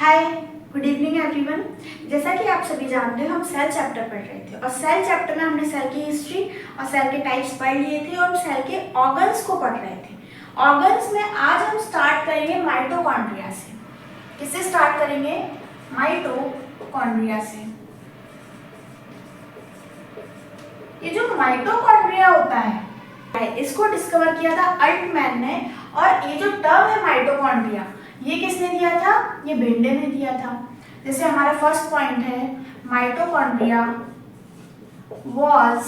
हाय, good evening everyone. जैसा कि आप सभी जानते हो हम सेल चैप्टर पढ़ रहे थे और सेल चैप्टर में हमने सेल की हिस्ट्री और सेल के टाइप्स पढ़ लिए थे और सेल के ऑर्गन्स को पढ़ रहे थे। ऑर्गन्स में आज हम स्टार्ट करेंगे माइटोकॉन्ड्रिया से। किससे स्टार्ट करेंगे? माइटोकॉन्ड्रिया से। ये जो माइटोकॉन्ड्रिया होता है इसको डिस्कवर किया था अल्टमैन ने, और ये जो टर्म है माइटोकॉन्ड्रिया ये किसने दिया था? ये बेंडे ने दिया था। जैसे हमारा फर्स्ट पॉइंट है mitochondria was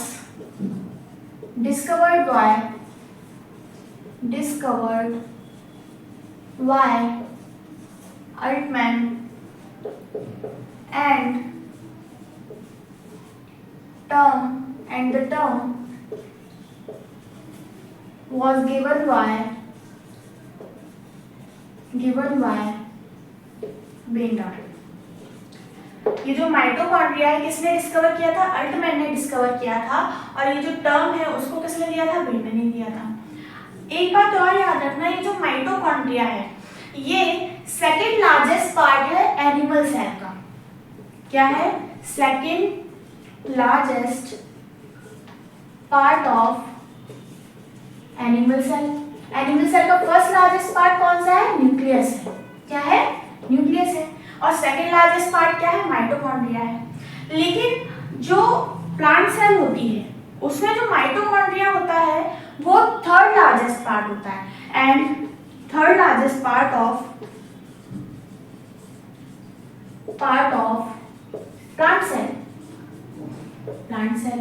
discovered by Altmann and the term was given by Benda. ये जो माइटोकॉन्ड्रिया है किसने डिस्कवर किया था? अल्टमैन ने डिस्कवर किया था, और ये जो टर्म है उसको किसने दिया था? बेंडा ने दिया था। एक बात और याद रखना, ये जो माइटोकॉन्ड्रिया है ये सेकंड लार्जेस्ट पार्ट है एनिमल सेल का। क्या है? Second largest part of animal cell. Animal cell का फर्स्ट लार्जेस्ट पार्ट कौन सा है? न्यूक्लियस है। क्या है? न्यूक्लियस है। और सेकंड लार्जेस्ट पार्ट क्या है? माइटोकॉन्ड्रिया है। लेकिन जो प्लांट सेल होती है उसमें जो माइटोकॉन्ड्रिया होता है वो थर्ड लार्जेस्ट पार्ट होता है, and third largest part of plant cell.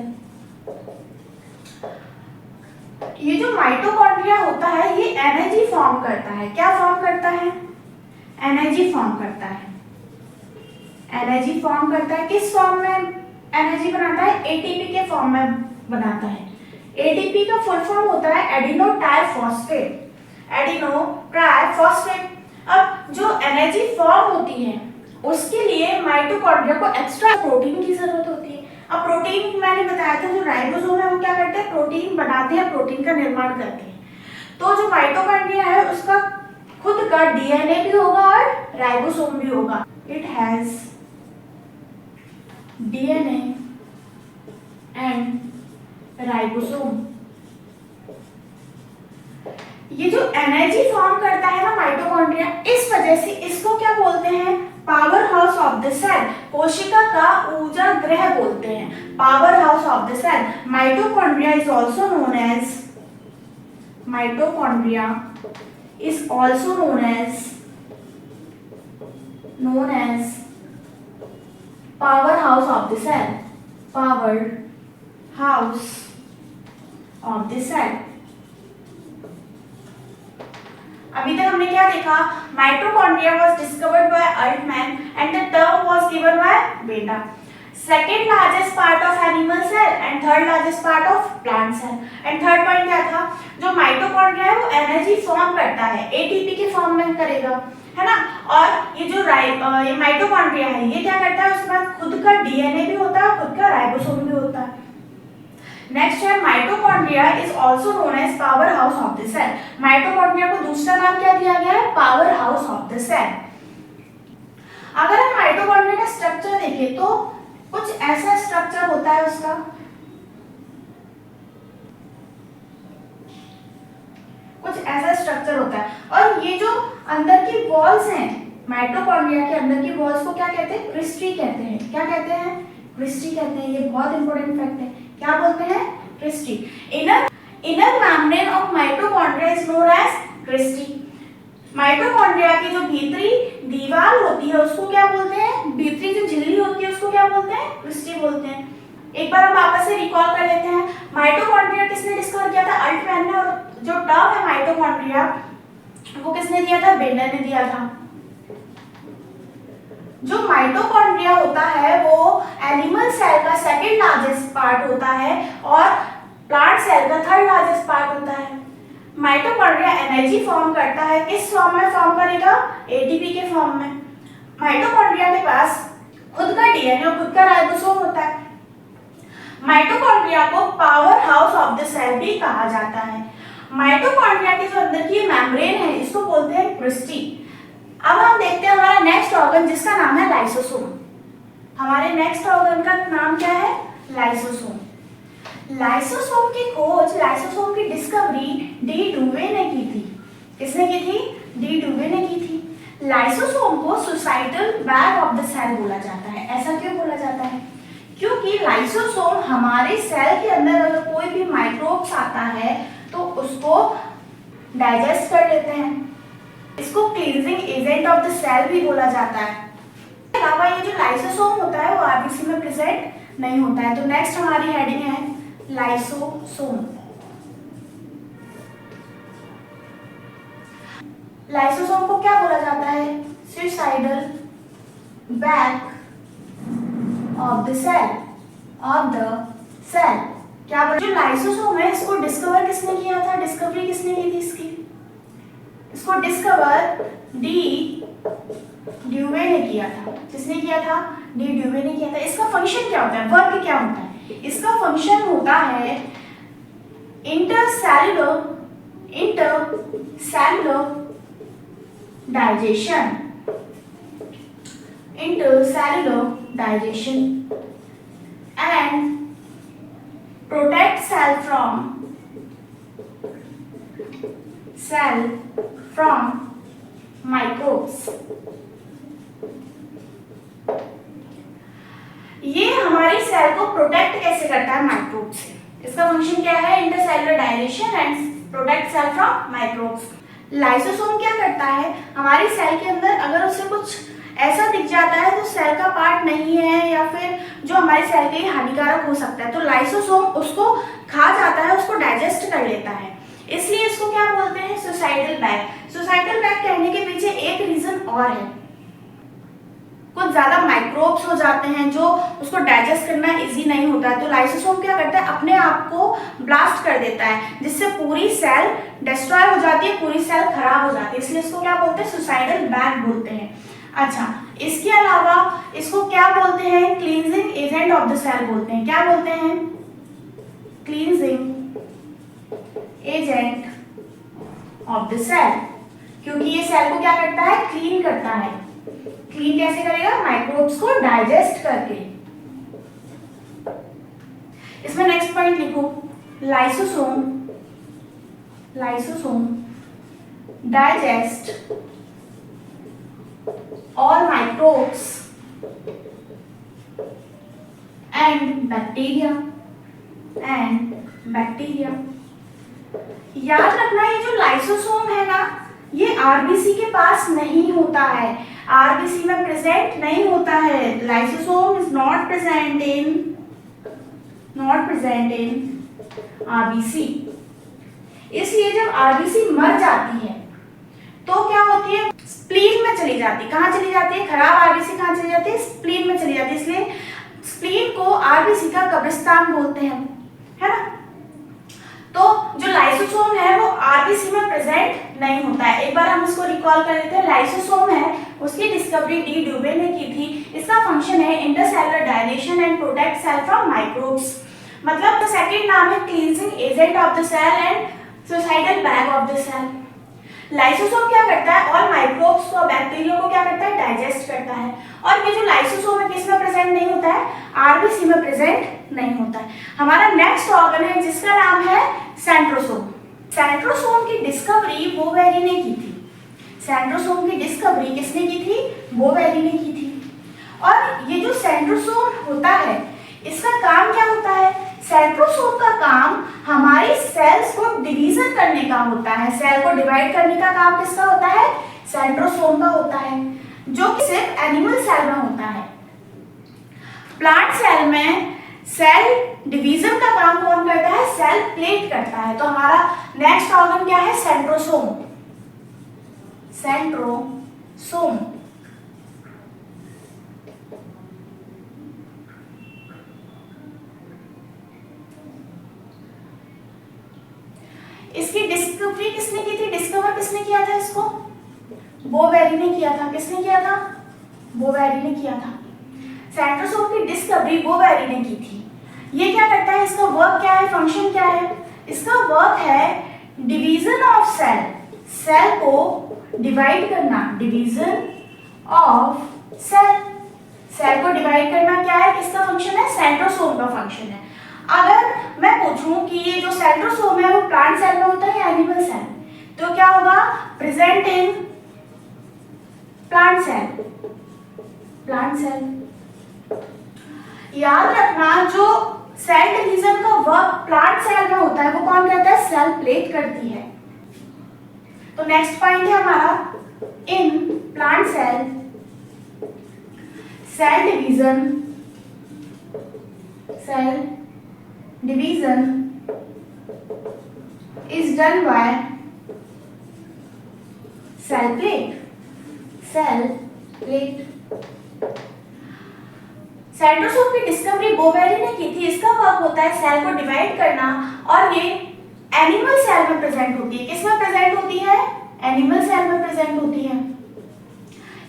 ये जो माइटोकॉन्ड्रिया होता है ये एनर्जी फॉर्म करता है। क्या फॉर्म करता है? एनर्जी फॉर्म करता है। एनर्जी फॉर्म करता है किस फॉर्म में एनर्जी बनाता है? एटीपी के फॉर्म में बनाता है। एटीपी का फुल फॉर्म होता है एडिनो ट्राइफॉस्फेट। अब जो एनर्जी फॉर्म होती है उसके लिए माइटोकॉन्ड्रिया को एक्स्ट्रा प्रोटीन की जरूरत होती है। अब प्रोटीन मैंने बताया था जो राइबोसोम है वो क्या करते हैं? प्रोटीन बनाते हैं, प्रोटीन का निर्माण करते हैं। तो जो माइटोकॉन्ड्रिया है उसका खुद का डीएनए भी होगा और राइबोसोम भी होगा। It has DNA and ribosome. ये जो एनर्जी फॉर्म करता है ना माइटोकॉन्ड्रिया, इस वजह से इसको क्या बोलते हैं? Power house of the cell. कोशिका का ऊर्जा गृह बोलते हैं, power house of the cell. Mitochondria is also known as power house of the cell. Power house of the cell. अभी तक हमने क्या देखा? Mitochondria was discovered by Altmann and the term was given by Benda. Second largest part of animal cell and third largest part of plant cell. And third point क्या था? जो mitochondria है वो एनर्जी फॉर्म करता है, ATP के form में करेगा, है ना। और ये जो ये माइटोकॉन्ड्रिया है ये क्या करता है? उसके पास खुद का डीएनए भी होता है, खुद का राइबोसोम भी होता है। नेक्स्ट है mitochondria is also known as power house of the cell. Mitochondria को दूसरा नाम क्या दिया गया है? Power house of the cell. अगर हम माइटोकॉन्ड्रिया का स्ट्रक्चर देखें तो कुछ ऐसा स्ट्रक्चर होता है उसका। कुछ ऐसा स्ट्रक्चर होता है, और ये जो अंदर की वॉल्स हैं माइटोकॉन्ड्रिया के अंदर की वॉल्स को क्या कहते हैं? क्रिस्टी कहते हैं। क्या कहते हैं? क्रिस्टी कहते हैं। ये बहुत इंपॉर्टेंट फैक्ट है। क्या बोलते हैं? Cristae. Inner membrane of mitochondria is known as cristae. Mitochondria की जो भीतरी दीवार होती है उसको क्या बोलते हैं? भीतरी जो झिल्ली होती है उसको क्या बोलते हैं? क्रिस्टी बोलते हैं। एक बार हम वापस से रिकॉल कर लेते हैं। माइटोकॉन्ड्रिया किसने डिस्कवर किया था? अल्टमैन ने। और जो टर्म है माइटोकॉन्ड्रिया वो किसने दिया था? बेंडा ने दिया था। जो माइटोकॉन्ड्रिया होता है वो एनिमल सेल का सेकंड लार्जेस्ट पार्ट होता है और प्लांट सेल का थर्ड लार्जेस्ट पार्ट होता है। माइटोकॉन्ड्रिया एनर्जी फॉर्म करता है। किस फॉर्म में फॉर्म करेगा? एटीपी के फॉर्म में। माइटोकॉन्ड्रिया के पास खुद का डीएनए और खुद का राइबोसोम होता है। माइटोकॉन्ड्रिया को power house of the cell भी कहा जाता है। माइटोकॉन्ड्रिया के जो अंदर की मेम्ब्रेन है इसको बोलते हैं क्रिस्टी। अब हम देखते हैं हमारा नेक्स्ट ऑर्गन जिसका नाम है लाइसोसोम। हमारे नेक्स्ट ऑर्गन का नाम क्या है? लाइसोसोम। लाइसोसोम की खोज, लाइसोसोम की डिस्कवरी डी डुवे ने की थी। किसने की थी? डी डुवे ने की थी। लाइसोसोम को suicidal bag of the cell बोला जाता है। ऐसा क्यों बोला जाता है? क्योंकि लाइसोसोम हमारे सेल के अंदर अगर कोई भी माइक्रोब्स आता है तो उसको डाइजेस्ट कर लेते हैं। इसको cleansing agent of the cell भी बोला जाता है। इसके अलावा ये जो लाइसोसोम होता है वो आरबीसी में प्रेजेंट नहीं होता है। तो नेक्स्ट हमारी हेडिंग है लाइसोसोम। लाइसोसोम को क्या बोला जाता है? Suicidal bag of the cell, of the cell. क्या बोला? जो लाइसोसोम है इसको डिस्कवर किसने किया था? डिस्कवरी किसने की थी इसकी? इसको डिस्कवर डी ड्यूवे ने किया था। किसने किया था? डी ड्यूवे ने किया था। इसका फंक्शन क्या होता है? वर्क क्या होता है? इसका फंक्शन होता है intercellular digestion, intercellular digestion and protect cell from microbes। ये हमारी सेल को प्रोटेक्ट कैसे करता है? माइक्रोब से। इसका फंक्शन क्या है? Intercellular digestion and protect cell from microbes. Lysosome क्या करता है? हमारी सेल के अंदर अगर उसे कुछ ऐसा दिख जाता है तो सेल का पार्ट नहीं है या फिर जो हमारी सेल के लिए हानिकारक हो सकता है, तो लाइसोसोम उसको खा जाता है, उसको डाइजेस्ट कर लेता है। इसलिए इसको क्या बोलते हैं? Suicidal bag. सुसाइडल बैग कहने के पीछे एक रीजन और है। कुछ ज्यादा माइक्रोब्स हो जाते हैं जो उसको डाइजेस्ट करना इजी नहीं होता है, तो लाइसोसोम क्या करता है? अपने आप को ब्लास्ट कर देता है, जिससे पूरी सेल डिस्ट्रॉय हो जाती है, पूरी सेल खराब हो जाती है। इसलिए इसको क्या बोलते हैं? सुसाइडल बैग बोलते हैं। अच्छा, इसके अलावा इसको क्या बोलते हैं? Cleansing agent of the cell बोलते हैं। क्या बोलते हैं? Cleansing agent of the cell. क्योंकि ये सेल को क्या करता है? क्लीन करता है। क्लीन कैसे करेगा? माइक्रोब्स को डाइजेस्ट करके। इसमें नेक्स्ट पॉइंट लिखो, lysosome digest all microbes and bacteria याद रखना ये जो लाइसोसोम है ना, ये आरबीसी के पास नहीं होता है, आरबीसी में प्रेजेंट नहीं होता है। Lysosome is not present in RBC. इसलिए जब आरबीसी मर जाती है तो क्या होती है? स्प्लीन में चली जाती है। कहाँ चली जाती है? खराब आरबीसी कहाँ चली जाती है? स्प्लीन में चली जाती है। इसलिए स्प्लीन को आरबीसी का कब्रिस्तान बोलते हैं, है ना। तो जो लाइसोसोम है वो आरबीसी में प्रेजेंट नहीं होता है। एक बार हम इसको रिकॉल कर लेते हैं। लाइसोसोम है, उसकी डिस्कवरी डी ड्यूवे ने की थी। इसका फंक्शन है intercellular digestion and protect cell from microbes. मतलब सेकंड नाम है cleansing agent of the cell and suicidal bag of the cell. Lysosome क्या करता है? और माइक्रोब्स को, बैक्टीरिया को क्या करता है? डाइजेस्ट करता है। और ये जो लाइसोसोम है किस में प्रेजेंट नहीं होता है? आरबीसी में प्रेजेंट नहीं होता है। हमारा नेक्स्ट ऑर्गन है जिसका नाम है सेंट्रोसोम। सेंट्रोसोम की डिस्कवरी बोवेरी ने की थी। सेंट्रोसोम की डिस्कवरी किसने की थी? बोवेरी ने की थी। और ये जो सेंट्रोसोम होता है इसका काम क्या होता है? सेंट्रोसोम का काम हमारी सेल्स को डिवीजन करने का होता है। सेल को डिवाइड करने का काम किसका होता है? सेंट्रोसोम का होता है, जो कि सिर्फ एनिमल सेल में होता है। प्लांट सेल में सेल डिवीजन का काम कौन करता है? सेल प्लेट करता है। तो हमारा नेक्स्ट ऑर्गन क्या है? सेंट्रोसोम। सेंट्रोसोम इसकी डिस्कवरी किसने की थी? डिस्कवर किसने किया था इसको? बोवेरी ने किया था। किसने किया था? बोवेरी ने किया था। सेंट्रोसोम की डिस्कवरी बोवेरी ने की थी। ये क्या करता है? इसका वर्क क्या है? फंक्शन क्या है? इसका वर्क है डिवीजन ऑफ सेल। सेल को डिवाइड करना, डिवीजन ऑफ सेल। सेल को डिवाइड करना क्या है, किसका फंक्शन है, सेंट्रोसोम का फंक्शन है। अगर मैं पूछूं कि ये जो सेंट्रोसोम है वो प्लांट सेल में होता है या एनिमल सेल, तो क्या होगा, present in plant cell, plant cell. याद रखना जो सेल डिवीजन का वर्क प्लांट सेल में होता है वो कौन करता है, सेल प्लेट करती है। तो नेक्स्ट पॉइंट है हमारा, in plant cell cell division is done by cell plate, cell plate. Centrosome की डिस्कवरी बोवेरी ने की थी। इसका वर्क होता है सेल को डिवाइड करना और ये एनिमल सेल में प्रेजेंट होती है। किस में प्रेजेंट होती है, एनिमल सेल में प्रेजेंट होती है।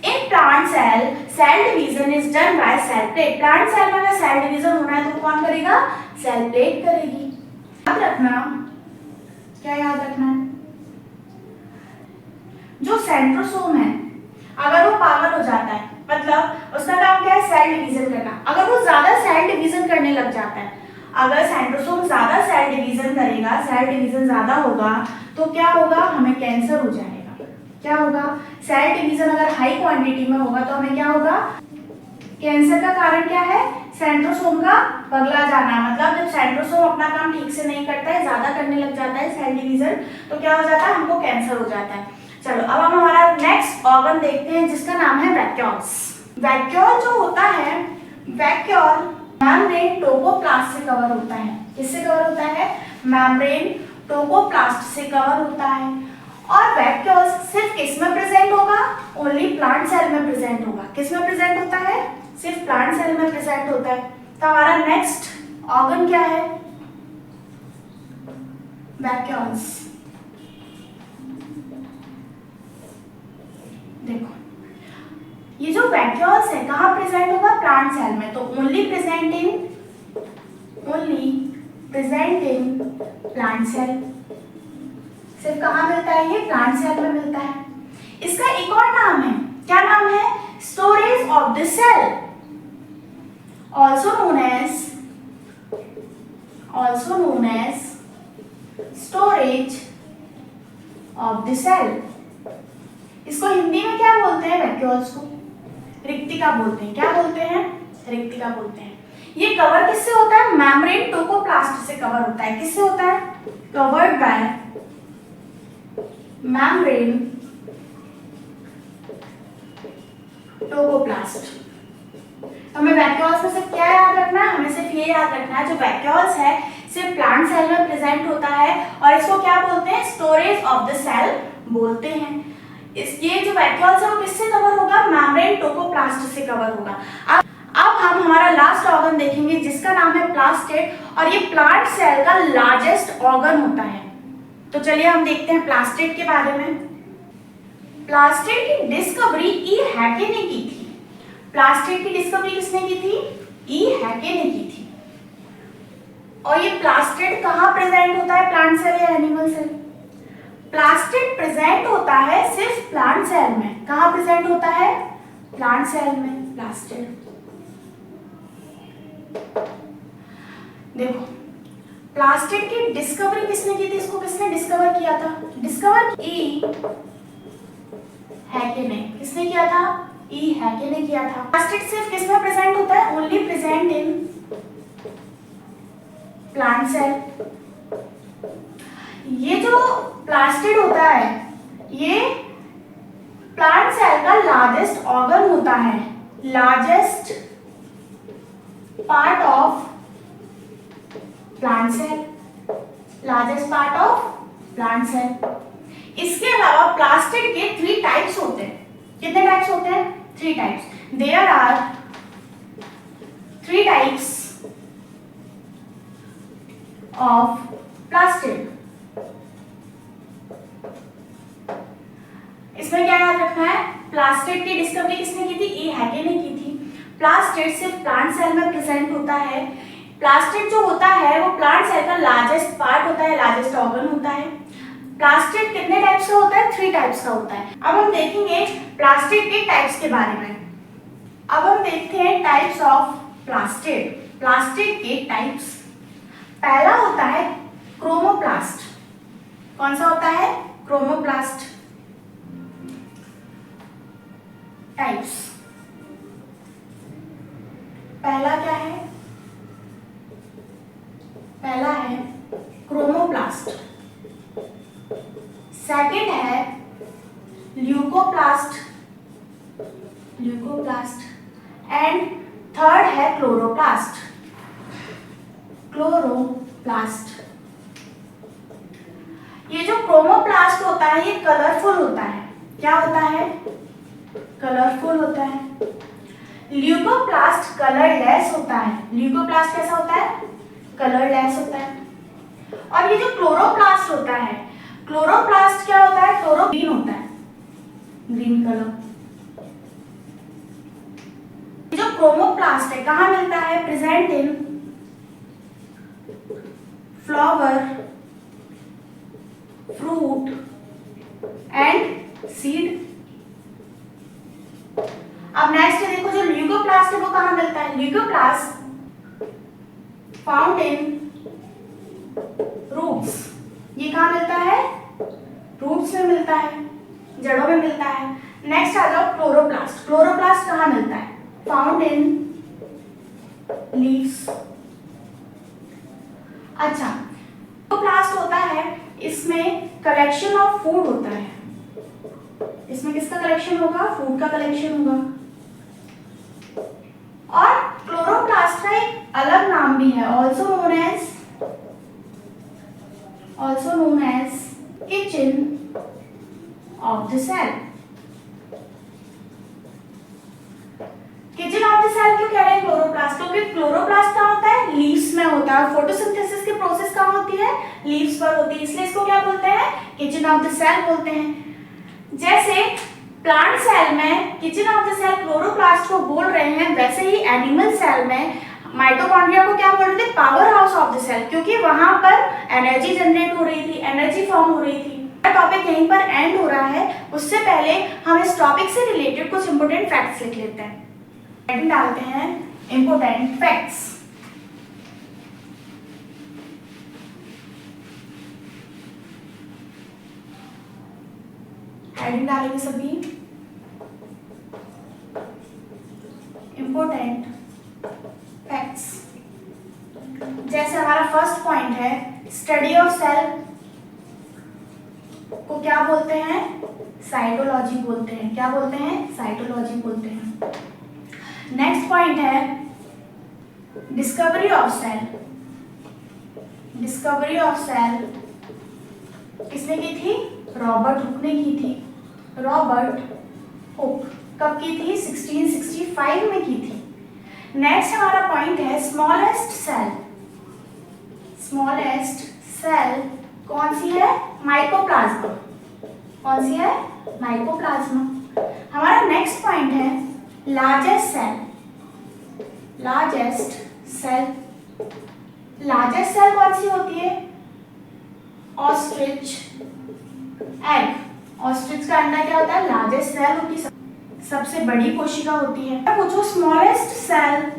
In plant cell cell division is done by cell plate. Plant cell में अगर सेल डिवीजन होना है तो कौन करेगा, सेल प्लेट करेगी। याद रखना, क्या याद रखना है, जो सेंट्रोसोम है अगर वो पागल हो जाता है, मतलब उसका काम क्या है, सेल डिवीजन करना। अगर वो ज्यादा सेल डिवीजन करने लग जाता है, अगर सेंट्रोसोम ज्यादा सेल डिवीजन करेगा, सेल डिवीजन ज्यादा होगा तो क्या होगा, हमें कैंसर हो जाएगा। क्या होगा, सेल डिवीजन अगर हाई क्वांटिटी में होगा तो हमें क्या होगा, कैंसर का कारण क्या है, सेंट्रोसोम का पगला जाना। मतलब जब सेंट्रोसोम अपना काम ठीक से नहीं करता है, ज्यादा करने लग जाता है सेल डिवीजन, तो क्या हो जाता है, हमको कैंसर हो जाता है। चलो अब हम हमारा नेक्स्ट ऑर्गन देखते हैं जिसका नाम है वैक्यूल्स। वैक्यूल जो होता है, वैक्यूल मेम्ब्रेन टोकोप्लास्ट से कवर होता है। किससे कवर होता है, मेम्ब्रेन टोकोप्लास्ट से कवर होता है। और वैक्यूल सिर्फ किस में प्रेजेंट होगा, ओनली प्लांट सेल में प्रेजेंट होगा। किस में प्रेजेंट होता है, सिर्फ प्लांट सेल में प्रेजेंट होता है। तो हमारा नेक्स्ट ऑर्गन क्या है, वैक्यूल्स। देखो ये जो वैक्यूल्स है कहाँ प्रेजेंट होगा, प्लांट सेल में। तो only present in plant cell. सिर्फ कहाँ मिलता है, ये प्लांट सेल में मिलता है। इसका एक और नाम है, क्या नाम है, storage of the cell, also known as storage of the cell. इसको हिंदी में क्या बोलते हैं, वैक्यूल्स को रिक्तिका बोलते हैं। क्या बोलते हैं, रिक्तिका बोलते हैं। ये कवर किससे होता है, मेम्ब्रेन टोकोप्लास्ट से कवर होता है। किससे होता है, कवर्ड बाय मेम्ब्रेन टोकोप्लास्ट। हमें वैक्यूल्स में सिर्फ क्या याद रखना है, हमें सिर्फ ये याद रखना है जो वैक्यूल्स है सिर्फ प्लांट सेल में प्रेजेंट होता है और इसको क्या बोलते हैं, स्टोरेज ऑफ द सेल बोलते हैं। ये जो वैक्यूल्स है वो किससे कवर होगा, मेम्ब्रेन टोकोप्लास्ट से कवर होगा। अब हम हमारा लास्ट ऑर्गन देखेंगे जिसका नाम है प्लास्टेड और ये प्लांट सेल का लार्जेस्ट ऑर्गन होता है। तो चलिए हम देखते हैं प्लास्टेड के बारे में। प्लास्टेड की डिस्कवरी ई हैके ने की थी। प्लास्टेड की डिस्कवरी किसने की थी, ई हैके ने की थी। और ये प्लास्टेड कहाँ प्रेजेंट होता है, प्लांट सेल या एनिमल सेल। प्लास्टेड प्रेजेंट होता है सिर्फ प्लांट सेल में। कहाँ प्रेजेंट होता है, प्लांट सेल में प्लास्टेड। देखो प्लास्टेड की डिस्कवरी किसने की थी, इसको किसने डिस्कवर किया था, डिस्कवर ई हैके ने। किसने किया था, ई हैके ने किया था। प्लास्टेड सिर्फ किस में प्रेजेंट होता है, only present in plant cell. ये जो प्लास्टेड होता है ये प्लांट सेल का लार्जेस्ट ऑर्गन होता है, largest part of plant cell, largest part of plant cell. इसके अलावा प्लास्टेड के 3 टाइप्स होते हैं। कितने टाइप्स होते हैं, 3 types. There are 3 types of plastid. इसमें क्या याद रखना है, प्लास्टेड की डिस्कवरी किसने की थी, ई हैके ने की थी। प्लास्टेड सिर्फ प्लांट सेल में प्रेजेंट होता है। प्लास्टेड जो होता है वो प्लांट सेल का लार्जेस्ट पार्ट होता है, लार्जेस्ट ऑर्गन होता है। प्लास्टिड कितने टाइप्स का होता है? 3 टाइप्स का होता है। अब हम देखेंगे प्लास्टिड के टाइप्स के बारे में। अब हम देखते हैं टाइप्स ऑफ प्लास्टिड। प्लास्टिड के टाइप्स, पहला होता है क्रोमोप्लास्ट। कौन सा होता है? क्रोमोप्लास्ट। टाइप्स, पहला क्या है? पहला है क्रोमोप्लास्ट, सेकंड है ल्यूकोप्लास्ट, एंड थर्ड है क्लोरोप्लास्ट। ये जो क्रोमोप्लास्ट होता है ये कलरफुल होता है। क्या होता है? कलरफुल होता है। ल्यूकोप्लास्ट कलरलेस होता है। ल्यूकोप्लास्ट कैसा होता है? कलरलेस होता है। और ये जो क्लोरोप्लास्ट होता है, क्लोरोप्लास्ट क्या होता है? ग्रीन होता है, ग्रीन कलर। जो क्रोमोप्लास्ट है कहाँ मिलता है? Present in flower, fruit and seed. अब नेक्स्ट देखो, जो ल्यूकोप्लास्ट है वो कहाँ मिलता है? Leucoplast found in roots. ये कहाँ मिलता है? रूट्स में मिलता है, जड़ों में मिलता है। नेक्स्ट आ जाओ क्लोरोप्लास्ट। क्लोरोप्लास्ट कहाँ मिलता है? Found in leaves. अच्छा, क्लोरोप्लास्ट होता है, इसमें कलेक्शन ऑफ फूड होता है। इसमें किसका कलेक्शन होगा? फूड का कलेक्शन होगा। और क्लोरोप्लास्ट का एक अलग नाम भी है, also known as kitchen of the cell. Kitchen of the cell क्यों कह रहे हैं क्लोरोप्लास्ट? क्योंकि क्लोरोप्लास्ट कहाँ होता है? लीव्स में होता है। फोटोसिंथेसिस की प्रोसेस कहाँ होती है? लीव्स पर होती है, इसलिए इसको क्या बोलते हैं? किचन ऑफ द सेल बोलते हैं। जैसे प्लांट सेल में kitchen of the cell chloroplast को बोल रहे हैं, वैसे ही एनिमल सेल में माइटोकॉन्ड्रिया को क्या बोल रहे थे? Power house of the cell, क्योंकि वहां पर एनर्जी जनरेट हो रही थी, एनर्जी फॉर्म हो रही थी। टॉपिक यहीं पर एंड हो रहा है, उससे पहले हम इस टॉपिक से रिलेटेड कुछ इंपोर्टेंट फैक्ट्स लिख लेते हैं। हेडिंग डालते हैं इंपोर्टेंट फैक्ट्स। हेडिंग डालेंगे सभी इंपोर्टेंट फैक्ट्स। जैसे हमारा फर्स्ट पॉइंट है, स्टडी ऑफ सेल को क्या बोलते हैं? साइटोलॉजी बोलते हैं। क्या बोलते हैं? साइटोलॉजी बोलते हैं। नेक्स्ट पॉइंट है discovery of cell. Discovery of cell किसने की थी? रॉबर्ट हुक ने की थी। रॉबर्ट हुक कब की थी? 1665 में की थी। नेक्स्ट हमारा पॉइंट है स्मॉलेस्ट सेल। स्मॉलेस्ट सेल कौन सी है? माइकोप्लाज्मा। कौन सी है? माइकोप्लाज्मा। हमारा नेक्स्ट पॉइंट है largest cell. Largest cell, largest cell कौन सी होती है? Ostrich egg. ऑस्ट्रिच का अंडा क्या होता है? लार्जेस्ट सेल होती है, सबसे बड़ी कोशिका होती है। पूछो smallest cell,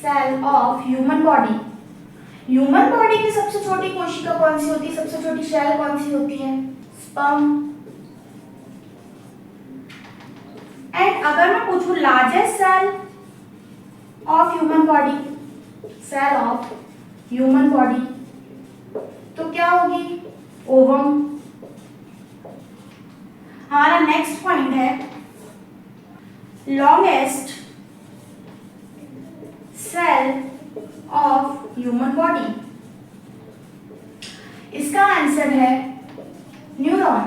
cell of human body. Human body की सबसे छोटी कोशिका कौन सी होती है? सबसे छोटी सेल कौन सी होती है? स्पर्म। एंड अगर मैं पूछूं largest cell of human body, cell of human body, तो क्या होगी? ओवम। हमारा नेक्स्ट पॉइंट है longest cell of human body. इसका आंसर है न्यूरॉन।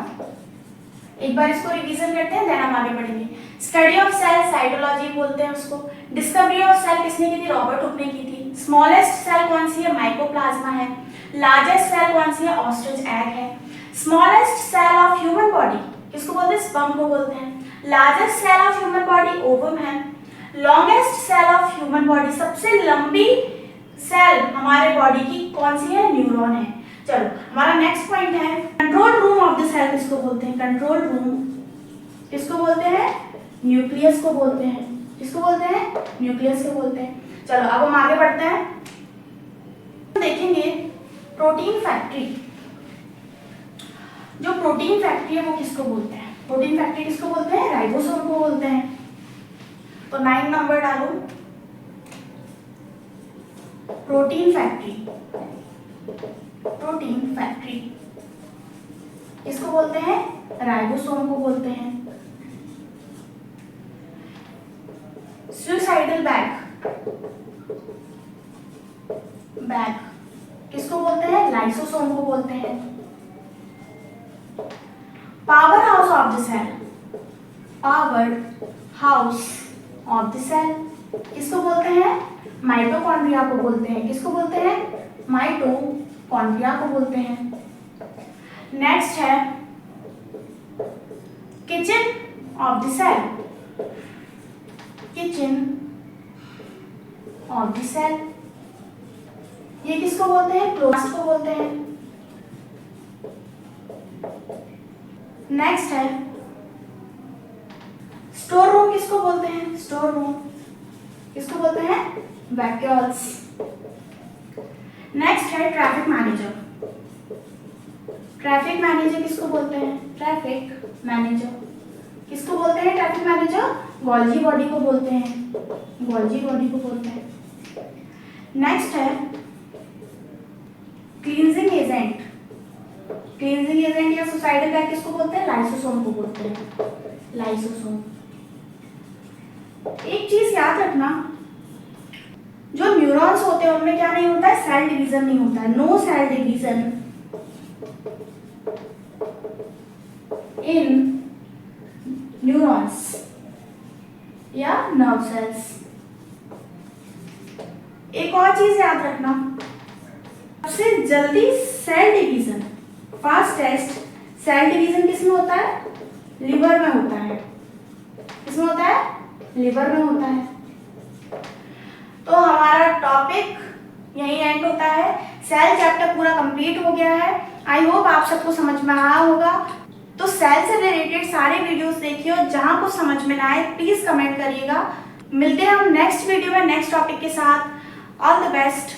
एक बार इसको रिवीजन करते हैं, देन हम आगे बढ़ेंगे। स्टडी ऑफ सेल साइटोलॉजी बोलते हैं उसको। डिस्कवरी ऑफ सेल किसने की थी? रॉबर्ट हुक ने की थी। स्मॉलेस्ट सेल कौन सी है? माइकोप्लाज्मा है। लार्जेस्ट सेल कौन सी है? ऑस्ट्रिच एग है। Smallest cell of human body किसको बोलते हैं? स्पर्म को बोलते हैं। Largest cell of human body ovum है। Longest cell of human body, सबसे लंबी सेल हमारे बॉडी की कौन सी है? न्यूरॉन है। चलो हमारा नेक्स्ट पॉइंट है control room of the cell किसको बोलते हैं? कंट्रोल रूम किसको बोलते हैं? न्यूक्लियस को बोलते हैं। किसको बोलते हैं? न्यूक्लियस को बोलते हैं। चलो अब हम आगे बढ़ते हैं, देखेंगे प्रोटीन फैक्ट्री। जो प्रोटीन फैक्ट्री है वो किसको बोलते हैं? प्रोटीन फैक्ट्री किसको बोलते हैं? राइबोसोम को बोलते हैं। तो 9 नंबर डालो, प्रोटीन फैक्ट्री। प्रोटीन फैक्ट्री किसको बोलते हैं? राइबोसोम को बोलते हैं। सुसाइडल बैग, बैग किसको बोलते हैं? लाइसोसोम को बोलते हैं। Power house of the cell, power house of the cell किसको बोलते हैं? माइटोकॉन्ड्रिया को बोलते हैं। किसको बोलते हैं? माइटोकॉन्ड्रिया को बोलते हैं। नेक्स्ट है kitchen of the cell, kitchen of the cell ये किसको बोलते हैं? क्लोरोप्लास्ट को बोलते हैं। नेक्स्ट है स्टोर रूम किसको बोलते हैं? स्टोर रूम किसको बोलते हैं? वैक्यूल्स। नेक्स्ट है ट्रैफिक मैनेजर, ट्रैफिक मैनेजर किसको बोलते हैं? ट्रैफिक मैनेजर किसको बोलते हैं? ट्रैफिक मैनेजर गोल्जी बॉडी को बोलते हैं, गोल्जी बॉडी को बोलते हैं। नेक्स्ट है क्लींजिंग एजेंट, क्लींजिंग एजेंट या सुसाइडल बैग किसको बोलते हैं? लाइसोसोम को बोलते हैं, लाइसोसोम। एक चीज याद रखना, जो न्यूरॉन्स होते हैं उनमें क्या नहीं होता है? सेल डिवीजन नहीं होता है। No cell division in neurons या नर्व सेल्स। एक और चीज याद रखना, सबसे जल्दी cell division, fastest cell division किसमें होता है? लिवर में होता है। किसमें होता है? लिवर में होता है। तो हमारा टॉपिक यही एंड होता है। सेल चैप्टर पूरा कंप्लीट हो गया है। आई होप आप सबको समझ में आया होगा। तो सेल से रिलेटेड सारे वीडियोस देखिए और जहां कुछ समझ में ना आए प्लीज कमेंट करिएगा। मिलते हैं हम नेक्स्ट वीडियो में नेक्स्ट टॉपिक के साथ। All the best.